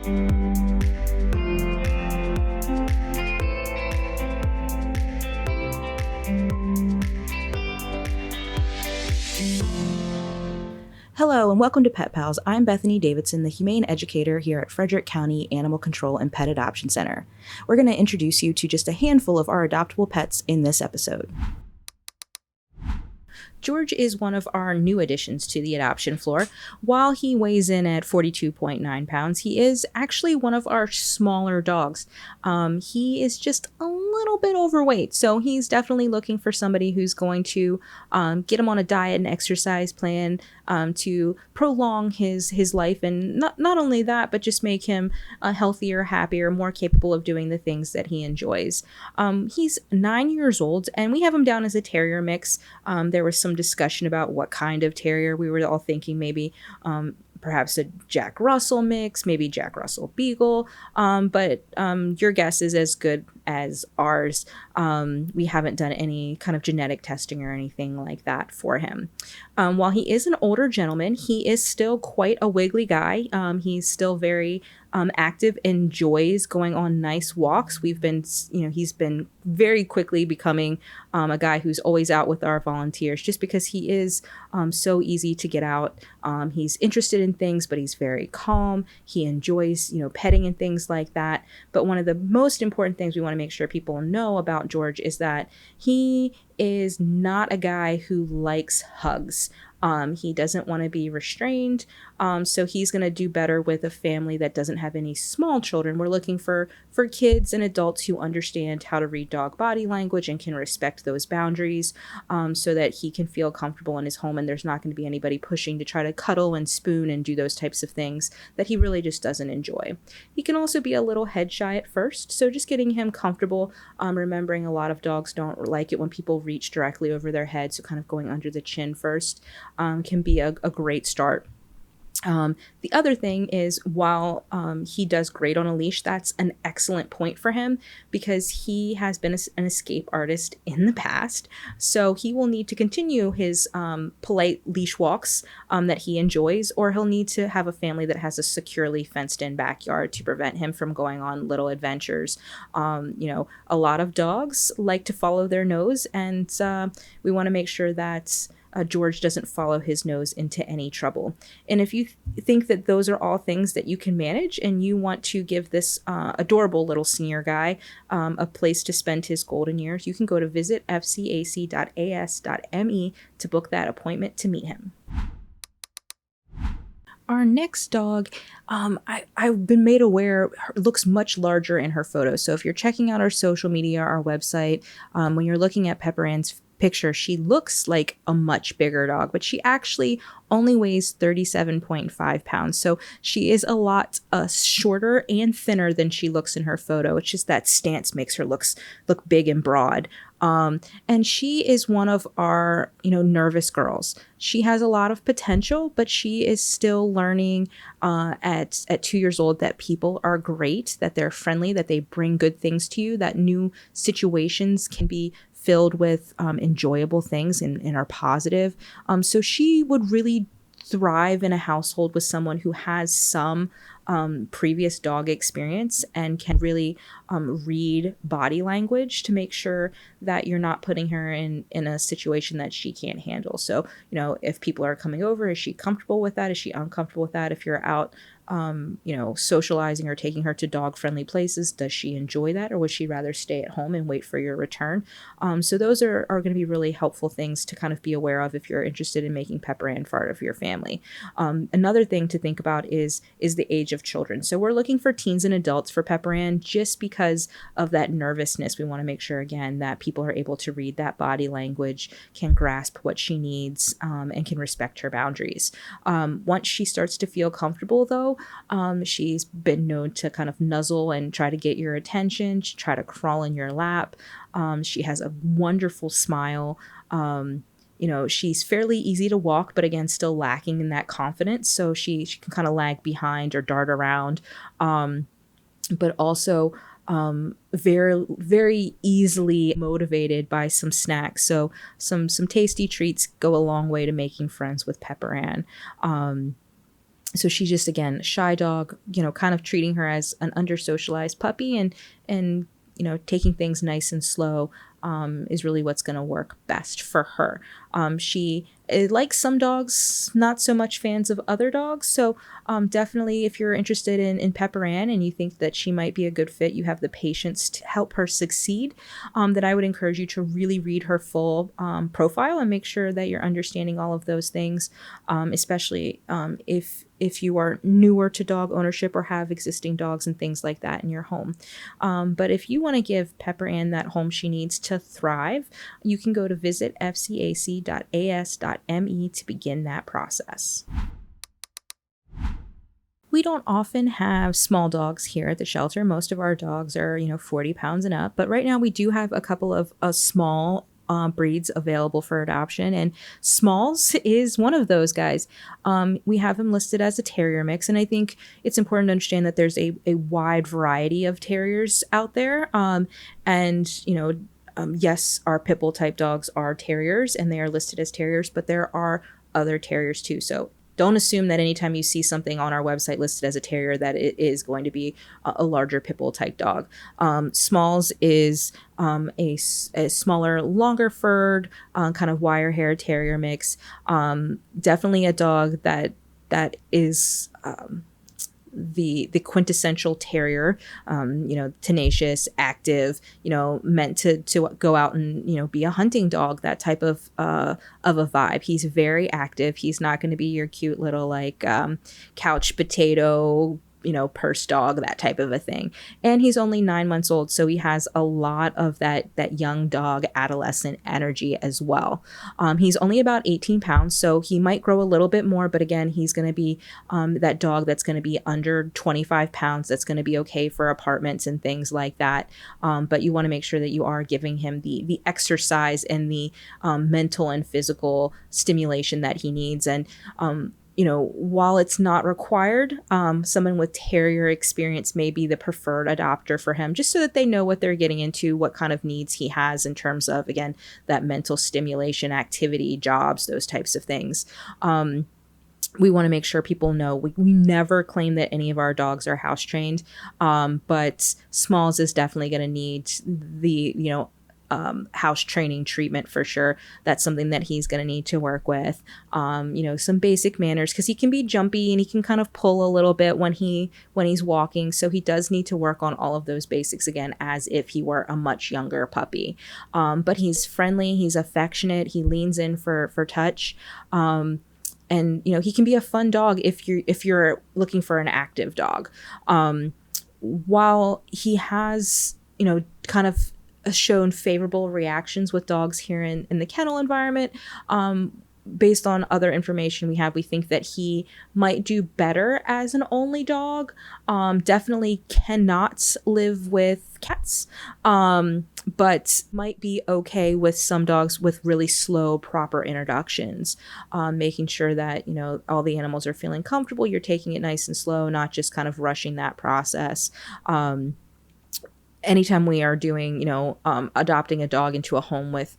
Hello and welcome to Pet Pals. I'm Bethany Davidson, the Humane Educator here at Frederick County Animal Control and Pet Adoption Center. We're going to introduce you to just a handful of our adoptable pets in this episode. George is one of our new additions to the adoption floor. While he weighs in at 42.9 pounds, he is actually one of our smaller dogs. He is just a little bit overweight, so he's definitely looking for somebody who's going to get him on a diet and exercise plan to prolong his life, and not only that, but just make him healthier, happier, more capable of doing the things that he enjoys. He's 9 years old, and we have him down as a terrier mix. There was some discussion about what kind of terrier. We were all thinking maybe perhaps a Jack Russell mix, maybe Jack Russell Beagle, but your guess is as good as ours. We haven't done any kind of genetic testing or anything like that for him. While he is an older gentleman, he is still quite a wiggly guy. He's still very active, enjoys going on nice walks. He's been very quickly becoming a guy who's always out with our volunteers just because he is so easy to get out. He's interested in things, but he's very calm. He enjoys, petting and things like that. But one of the most important things we want to make sure people know about George is that he is not a guy who likes hugs. He doesn't want to be restrained, so he's going to do better with a family that doesn't have any small children. We're looking for kids and adults who understand how to read dog body language and can respect those boundaries, so that he can feel comfortable in his home and there's not going to be anybody pushing to try to cuddle and spoon and do those types of things that he really just doesn't enjoy. He can also be a little head shy at first, so just getting him comfortable, remembering a lot of dogs don't like it when people reach directly over their head, so kind of going under the chin first can be a great start. The other thing is, while he does great on a leash, that's an excellent point for him because he has been an escape artist in the past. So he will need to continue his polite leash walks that he enjoys, or he'll need to have a family that has a securely fenced in backyard to prevent him from going on little adventures. A lot of dogs like to follow their nose, and we want to make sure that George doesn't follow his nose into any trouble. And if you think that those are all things that you can manage and you want to give this adorable little senior guy a place to spend his golden years, you can go to visit fcac.as.me to book that appointment to meet him. Our next dog, I've been made aware, looks much larger in her photos. So if you're checking out our social media, our website, when you're looking at Pepper Ann's picture, she looks like a much bigger dog, but she actually only weighs 37.5 pounds. So she is a lot shorter and thinner than she looks in her photo. It's just that stance makes her look big and broad. And she is one of our, nervous girls. She has a lot of potential, but she is still learning at 2 years old that people are great, that they're friendly, that they bring good things to you, that new situations can be filled with enjoyable things and are positive. So she would really thrive in a household with someone who has some previous dog experience and can really read body language to make sure that you're not putting her in a situation that she can't handle. So, if people are coming over, is she comfortable with that? Is she uncomfortable with that? If you're out, socializing or taking her to dog-friendly places, does she enjoy that, or would she rather stay at home and wait for your return? So those are going to be really helpful things to kind of be aware of if you're interested in making Pepper Ann part of your family. Another thing to think about is the age of children. So we're looking for teens and adults for Pepper Ann just because of that nervousness. We want to make sure, again, that people are able to read that body language, can grasp what she needs, and can respect her boundaries. Once she starts to feel comfortable, though, she's been known to kind of nuzzle and try to get your attention, try to crawl in your lap. She has a wonderful smile. She's fairly easy to walk, but again, still lacking in that confidence. So she can kind of lag behind or dart around, but also very, very easily motivated by some snacks. So some tasty treats go a long way to making friends with Pepper Ann. So she's just, again, shy dog, kind of treating her as an under socialized puppy, and taking things nice and slow is really what's going to work best for her. She, like some dogs, not so much fans of other dogs. So definitely, if you're interested in Pepper Ann and you think that she might be a good fit, you have the patience to help her succeed, that I would encourage you to really read her full profile and make sure that you're understanding all of those things, especially if you are newer to dog ownership or have existing dogs and things like that in your home. But if you want to give Pepper Ann that home she needs to thrive, you can go to visit fcac.as.me to begin that process. We don't often have small dogs here at the shelter. Most of our dogs are, 40 pounds and up. But right now we do have a couple of small breeds available for adoption, and Smalls is one of those guys. We have him listed as a terrier mix, and I think it's important to understand that there's a wide variety of terriers out there. Yes, our pit bull type dogs are terriers and they are listed as terriers, but there are other terriers too. So don't assume that anytime you see something on our website listed as a terrier that it is going to be a larger pit bull type dog. Smalls is a smaller, longer furred, kind of wire hair terrier mix. Definitely a dog that is the quintessential terrier, tenacious, active, meant to go out and, be a hunting dog, that type of a vibe. He's very active. He's not going to be your cute little couch potato, purse dog, that type of a thing. And he's only 9 months old, so he has a lot of that young dog adolescent energy as well. He's only about 18 pounds, so he might grow a little bit more, but again, he's going to be that dog that's going to be under 25 pounds, that's going to be okay for apartments and things like that. But you want to make sure that you are giving him the exercise and the mental and physical stimulation that he needs. And while it's not required, someone with terrier experience may be the preferred adopter for him, just so that they know what they're getting into, what kind of needs he has in terms of, again, that mental stimulation, activity, jobs, those types of things. We want to make sure people know we never claim that any of our dogs are house trained, but Smalls is definitely going to need the, house training treatment for sure. That's something that he's going to need to work with. Some basic manners, because he can be jumpy and he can kind of pull a little bit when he's walking. So he does need to work on all of those basics again, as if he were a much younger puppy. But he's friendly, he's affectionate, he leans in for touch. And he can be a fun dog if you're looking for an active dog. While he has, kind of shown favorable reactions with dogs here in the kennel environment, based on other information we have, we think that he might do better as an only dog. Definitely cannot live with cats, but might be okay with some dogs with really slow, proper introductions, making sure that, all the animals are feeling comfortable. You're taking it nice and slow, not just kind of rushing that process. Anytime we are doing, adopting a dog into a home with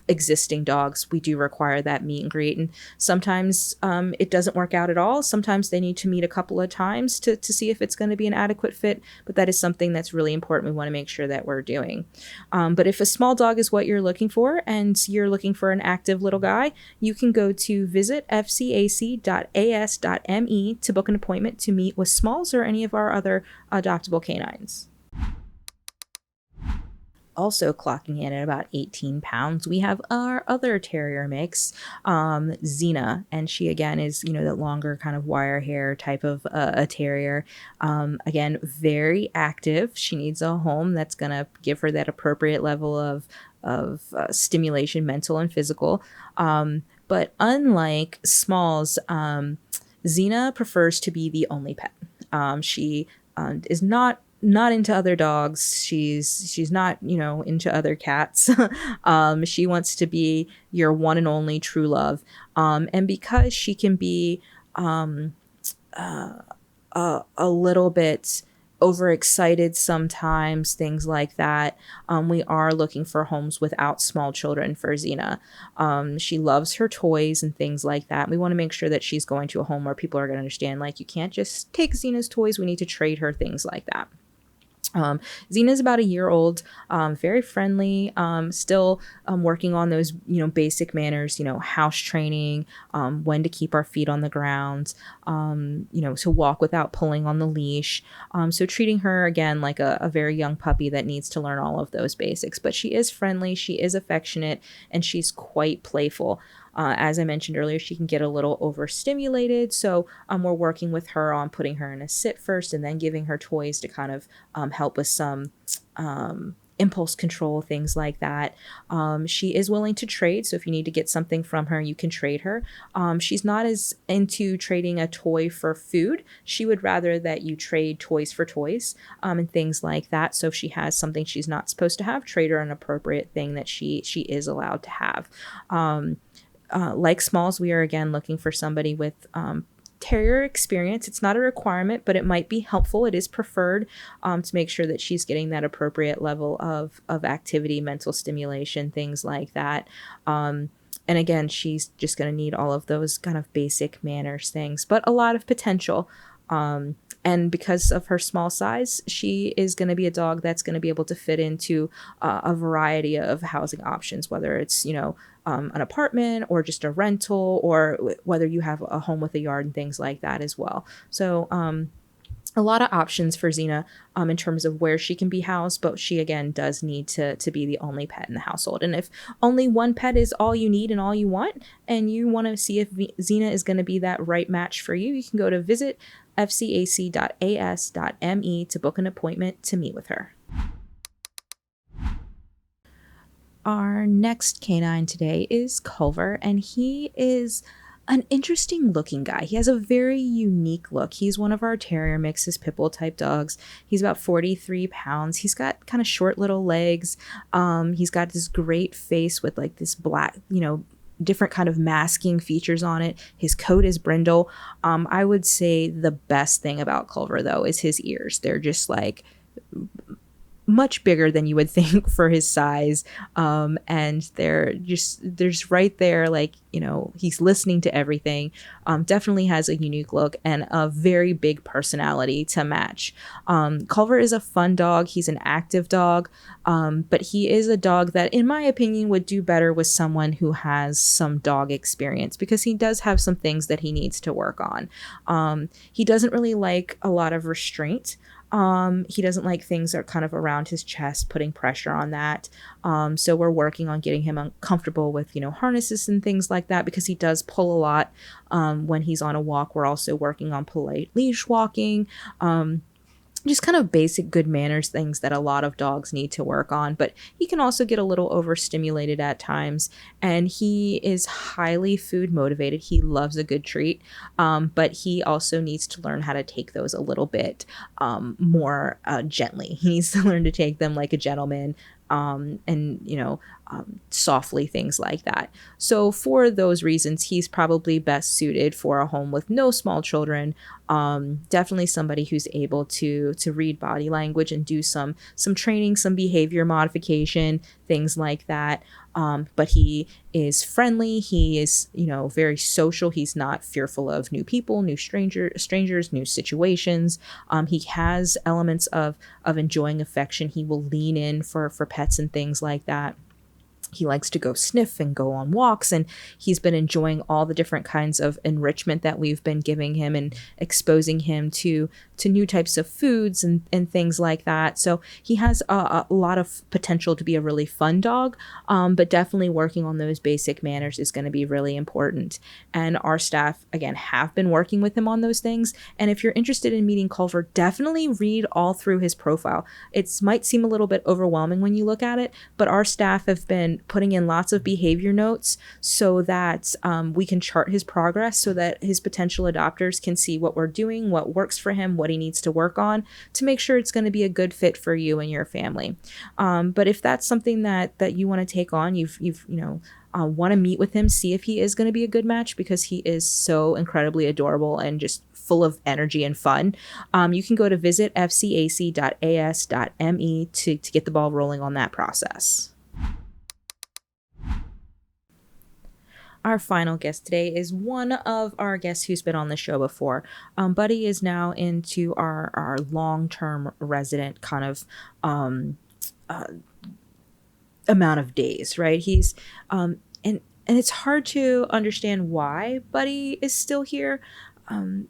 existing dogs, we do require that meet and greet. And sometimes it doesn't work out at all. Sometimes they need to meet a couple of times to see if it's going to be an adequate fit. But that is something that's really important. We want to make sure that we're doing. But if a small dog is what you're looking for and you're looking for an active little guy, you can go to visit fcac.as.me to book an appointment to meet with Smalls or any of our other adoptable canines. Also clocking in at about 18 pounds, we have our other terrier mix, Xena, and she again is, that longer kind of wire hair type of a terrier. Again, very active. She needs a home that's gonna give her that appropriate level of stimulation, mental and physical. But unlike Smalls, Xena prefers to be the only pet. She is not into other dogs. She's not, into other cats. She wants to be your one and only true love. And because she can be a little bit overexcited sometimes, things like that. We are looking for homes without small children for Xena. She loves her toys and things like that. We want to make sure that she's going to a home where people are going to understand, like, you can't just take Xena's toys. We need to trade her, things like that. Xena's about a year old, very friendly, still working on those, basic manners, house training, when to keep our feet on the ground, to walk without pulling on the leash. So treating her, again, like a very young puppy that needs to learn all of those basics. But she is friendly, she is affectionate, and she's quite playful. As I mentioned earlier, she can get a little overstimulated, so we're working with her on putting her in a sit first and then giving her toys to kind of help with some impulse control, things like that. She is willing to trade, so if you need to get something from her, you can trade her. She's not as into trading a toy for food. She would rather that you trade toys for toys, and things like that. So if she has something she's not supposed to have, trade her an appropriate thing that she is allowed to have. Like Smalls, we are again looking for somebody with terrier experience. It's not a requirement, but it might be helpful. It is preferred to make sure that she's getting that appropriate level of activity, mental stimulation, things like that. And again, she's just going to need all of those kind of basic manners things, but a lot of potential. And because of her small size, she is going to be a dog that's going to be able to fit into a variety of housing options, whether it's, an apartment or just a rental, or whether you have a home with a yard and things like that as well. So a lot of options for Xena in terms of where she can be housed, but she, again, does need to be the only pet in the household. And if only one pet is all you need and all you want, and you want to see if Xena is going to be that right match for you, you can go to visit fcac.as.me to book an appointment to meet with her. Our next canine today is Culver, and he is an interesting looking guy. He has a very unique look. He's one of our terrier mixes, pit bull type dogs. He's about 43 pounds. He's got kind of short little legs. He's got this great face with like this black, different kind of masking features on it. His coat is brindle. I would say the best thing about Culver, though, is his ears. They're just like much bigger than you would think for his size, and there's right there, like, he's listening to everything. Definitely has a unique look and a very big personality to match. Culver is a fun dog. He's an active dog, but he is a dog that, in my opinion, would do better with someone who has some dog experience, because he does have some things that he needs to work on. He doesn't really like a lot of restraint. He doesn't like things that are kind of around his chest, putting pressure on that. So we're working on getting him comfortable with, harnesses and things like that, because he does pull a lot when he's on a walk. We're also working on polite leash walking. Just kind of basic good manners things that a lot of dogs need to work on, but he can also get a little overstimulated at times, and he is highly food motivated. He loves a good treat, but he also needs to learn how to take those a little bit more gently. He needs to learn to take them like a gentleman, and softly, things like that. So for those reasons, he's probably best suited for a home with no small children. Definitely somebody who's able to read body language and do some training, some behavior modification, things like that. But he is friendly. He is, very social. He's not fearful of new people, new strangers, new situations. He has elements of enjoying affection. He will lean in for pets and things like that. He likes to go sniff and go on walks, and he's been enjoying all the different kinds of enrichment that we've been giving him and exposing him to new types of foods and things like that. So he has a lot of potential to be a really fun dog, but definitely working on those basic manners is going to be really important. And our staff, again, have been working with him on those things. And if you're interested in meeting Culver, definitely read all through his profile. It might seem a little bit overwhelming when you look at it, but our staff have been putting in lots of behavior notes so that we can chart his progress, so that his potential adopters can see what we're doing, what works for him, what he needs to work on, to make sure it's going to be a good fit for you and your family. But if that's something that you want to take on, you've want to meet with him, see if he is going to be a good match, because he is so incredibly adorable and just full of energy and fun, you can go to visit fcac.as.me to get the ball rolling on that process. Our final guest today is one of our guests who's been on the show before. Buddy is now into our long-term resident kind of amount of days, right? He's and it's hard to understand why Buddy is still here.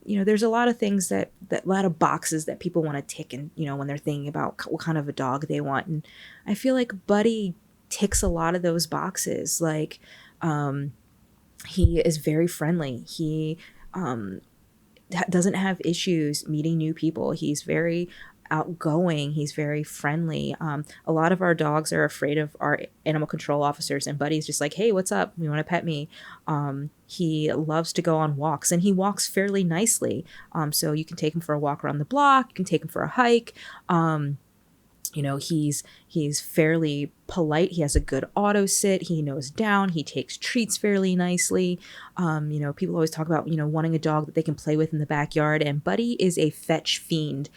There's a lot of things that a lot of boxes that people want to tick, and when they're thinking about what kind of a dog they want, and I feel like Buddy ticks a lot of those boxes. Like he is very friendly. He doesn't have issues meeting new people. He's very outgoing. He's very friendly. A lot of our dogs are afraid of our animal control officers, and Buddy's just like, hey, what's up? You want to pet me? He loves to go on walks, and he walks fairly nicely. So you can take him for a walk around the block. You can take him for a hike. He's fairly polite. He has a good auto sit. He knows down. He takes treats fairly nicely. People always talk about, wanting a dog that they can play with in the backyard, and Buddy is a fetch fiend.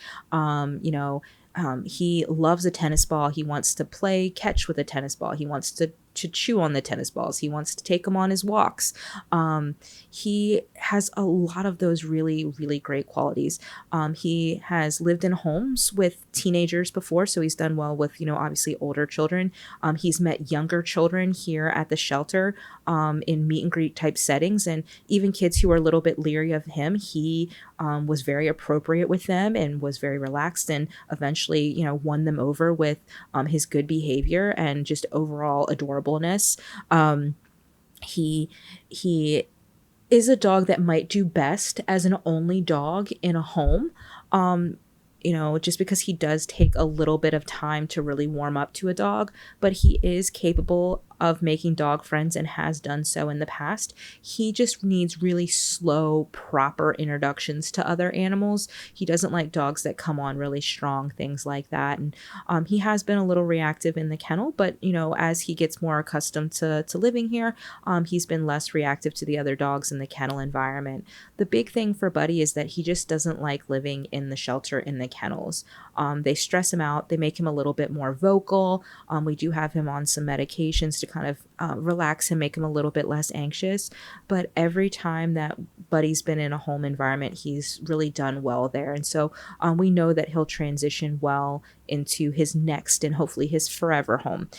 He loves a tennis ball. He wants to play catch with a tennis ball. He wants to chew on the tennis balls. He wants to take them on his walks. He has a lot of those really, really great qualities. He has lived in homes with teenagers before, so he's done well with, obviously older children. He's met younger children here at the shelter in meet and greet type settings, and even kids who are a little bit leery of him. He was very appropriate with them and was very relaxed, and eventually, won them over with his good behavior and just overall adorableness. He is a dog that might do best as an only dog in a home. Just because he does take a little bit of time to really warm up to a dog, but he is capable of making dog friends and has done so in the past. He just needs really slow, proper introductions to other animals. He doesn't like dogs that come on really strong, things like that. And he has been a little reactive in the kennel, but as he gets more accustomed to living here, he's been less reactive to the other dogs in the kennel environment. The big thing for Buddy is that he just doesn't like living in the shelter in the kennels. They stress him out. They make him a little bit more vocal. We do have him on some medications to kind of relax him, make him a little bit less anxious. But every time that Buddy's been in a home environment, he's really done well there. And so we know that he'll transition well into his next and hopefully his forever home.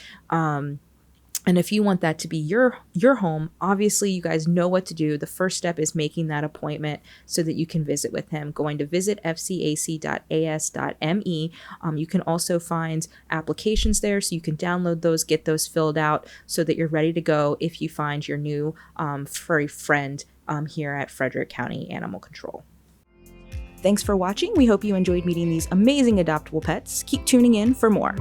And if you want that to be your home, obviously you guys know what to do. The first step is making that appointment so that you can visit with him. Going to visit fcac.as.me. You can also find applications there, so you can download those, get those filled out so that you're ready to go if you find your new furry friend here at Frederick County Animal Control. Thanks for watching. We hope you enjoyed meeting these amazing adoptable pets. Keep tuning in for more.